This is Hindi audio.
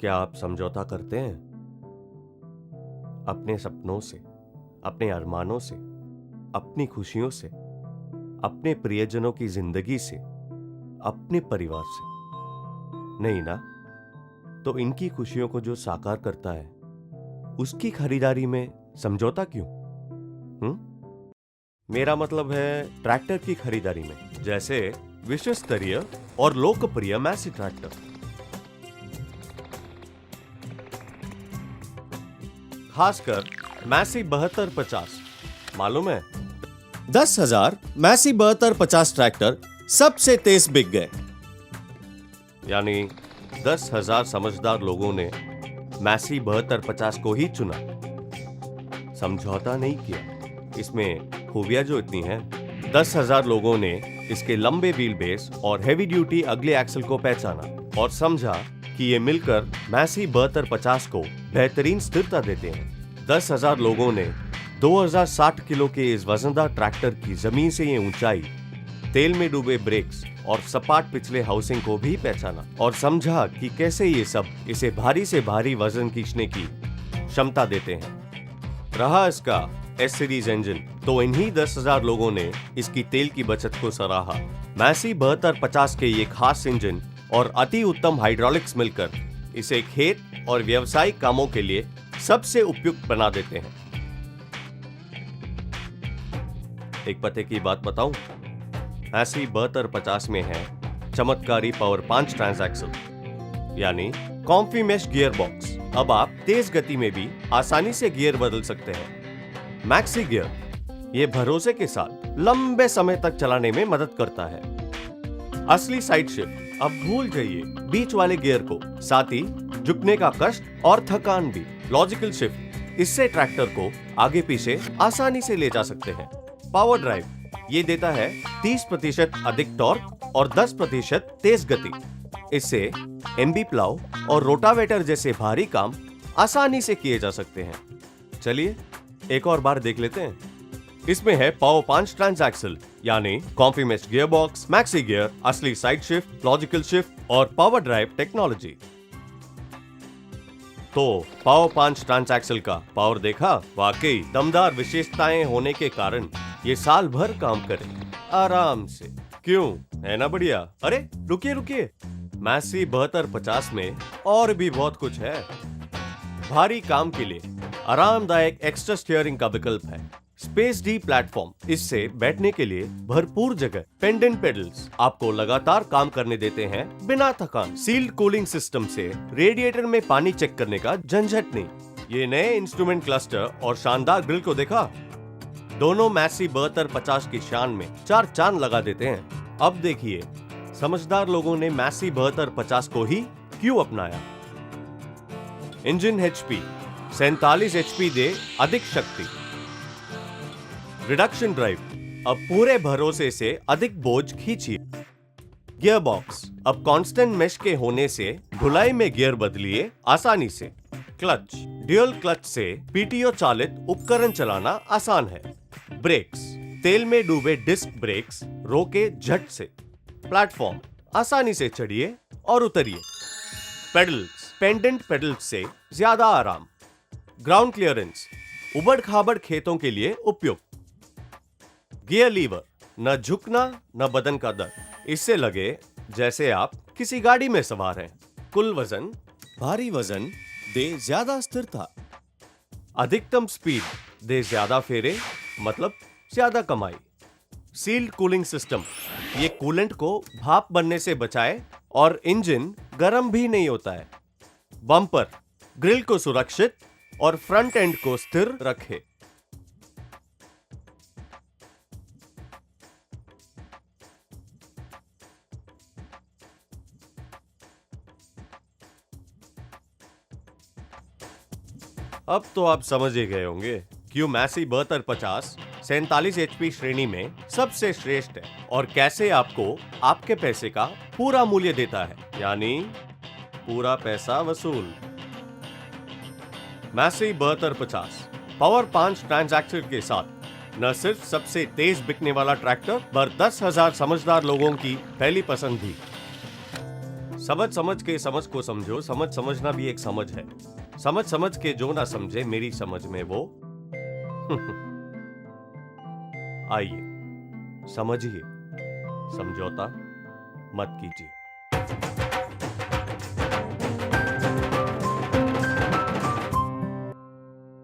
क्या आप समझौता करते हैं अपने सपनों से, अपने अरमानों से, अपनी खुशियों से, अपने प्रियजनों की जिंदगी से, अपने परिवार से? नहीं ना? तो इनकी खुशियों को जो साकार करता है उसकी खरीदारी में समझौता क्यों? मेरा मतलब है ट्रैक्टर की खरीदारी में, जैसे विश्व स्तरीय और लोकप्रिय मैसी ट्रैक्टर। खासकर मैसी 7250, मालूम है 10,000 मैसी 7250 ट्रैक्टर सबसे तेज बिक गए। यानी 10,000 समझदार लोगों ने मैसी 7250 को ही चुना, समझौता नहीं किया। इसमें खूबियां जो इतनी हैं, 10,000 लोगों ने इसके लंबे व्हील बेस और हेवी ड्यूटी अगले एक्सल को पहचाना और समझा कि ये मिलकर मैसी 7250 को बेहतरीन स्थिरता देते हैं। 10,000 लोगों ने 2060 किलो के इस वजनदार ट्रैक्टर की जमीन से ये ऊंचाई, तेल में डूबे ब्रेक्स और सपाट पिछले हाउसिंग को भी पहचाना और समझा कि कैसे ये सब इसे भारी से भारी वजन खींचने की क्षमता देते हैं। रहा इसका एस सीरीज इंजन, तो इन्हीं 10,000 लोगों ने इसकी तेल की बचत को सराहा। मैसी 7250 के ये खास इंजन और अति उत्तम हाइड्रोलिक्स मिलकर इसे खेत और व्यावसायिक कामों के लिए सबसे उपयुक्त बना देते हैं। एक पते की बात बताऊं, मैसी 7250 में है चमत्कारी पावर 5 ट्रांसएक्सल, यानी कॉम्फी मेश गियर बॉक्स। अब आप तेज गति में भी आसानी से गियर बदल सकते हैं। मैक्सी गियर, ये भरोसे के साथ लंबे समय तक चलाने में मदद करता है। असली साइड शिफ्ट, अब भूल जाइए बीच वाले गियर को, साथ ही झुकने का कष्ट और थकान भी। लॉजिकल शिफ्ट, इससे ट्रैक्टर को आगे पीछे आसानी से ले जा सकते हैं। पावर ड्राइव, ये देता है 30% अधिक टॉर्क और 10% तेज गति। इससे एमबी प्लाव और रोटावेटर जैसे भारी काम आसानी से किए जा सकते हैं। चलिए एक और बार देख लेते हैं। इसमें है पावर 5 ट्रांसएक्सल, यानी comfy mesh gear box, maxi gear, असली साइड शिफ्ट, लॉजिकल शिफ्ट और पावर ड्राइव टेक्नोलॉजी। तो पावर 5 ट्रांसएक्सल का पावर देखा? वाकई दमदार विशेषताएं होने के कारण ये साल भर काम करे आराम से। क्यों, है ना बढ़िया? अरे रुकिए रुकिए, मैसी 7250 में और भी बहुत कुछ है। भारी काम के लिए आरामदायक एक्स्ट्रा स्टीयरिंग का विकल्प है। स्पेस डी प्लेटफॉर्म, इससे बैठने के लिए भरपूर जगह। पेंडेंट पेडल्स आपको लगातार काम करने देते हैं बिना थकान। सील्ड कूलिंग सिस्टम से रेडिएटर में पानी चेक करने का झंझट नहीं। ये नए इंस्ट्रूमेंट क्लस्टर और शानदार ग्रिल को देखा? दोनों मैसी 7250 की शान में 4 चांद लगा देते हैं। अब देखिए समझदार लोगों ने मैसी 7250 को ही क्यों अपनाया। इंजन एचपी 47 एचपी दे अधिक शक्ति। रिडक्शन ड्राइव, अब पूरे भरोसे से अधिक बोझ खींचिए। गियर बॉक्स, अब कांस्टेंट मेश के होने से ढुलाई में गियर बदलिए आसानी से। क्लच, ड्यूल क्लच से पीटीओ चालित उपकरण चलाना आसान है। ब्रेक्स, तेल में डूबे डिस्क ब्रेक्स रोके झट से। प्लेटफॉर्म, आसानी से चढ़िए और उतरिए। पेडल्स, पेंडेंट पेडल्स से ज्यादा आराम। ग्राउंड क्लियरेंस, उबड़ खाबड़ खेतों के लिए उपयुक्त। गियर लीवर, न झुकना न बदन का दर्द, इससे लगे जैसे आप किसी गाड़ी में सवार हैं। कुल वजन, भारी वजन दे ज्यादा स्थिरता। अधिकतम स्पीड दे ज्यादा फेरे, मतलब ज्यादा कमाई। सील्ड कूलिंग सिस्टम, ये कूलेंट को भाप बनने से बचाए और इंजन गर्म भी नहीं होता है। बम्पर, ग्रिल को सुरक्षित और फ्रंट एंड को स्थिर रखे। अब तो आप समझ ही गए होंगे क्यों मैसी 7250 47 एचपी श्रेणी में सबसे श्रेष्ठ है और कैसे आपको आपके पैसे का पूरा मूल्य देता है, यानी पूरा पैसा वसूल। मैसी 7250 पावर 5 ट्रांसएक्सल के साथ न सिर्फ सबसे तेज बिकने वाला ट्रैक्टर, पर 10,000 समझदार लोगों की पहली पसंद भी। समझ समझ के समझ को समझो, समझ समझना भी एक समझ है। समझ समझ के जो ना समझे मेरी समझ में वो आइए समझिए, समझौता मत कीजिए।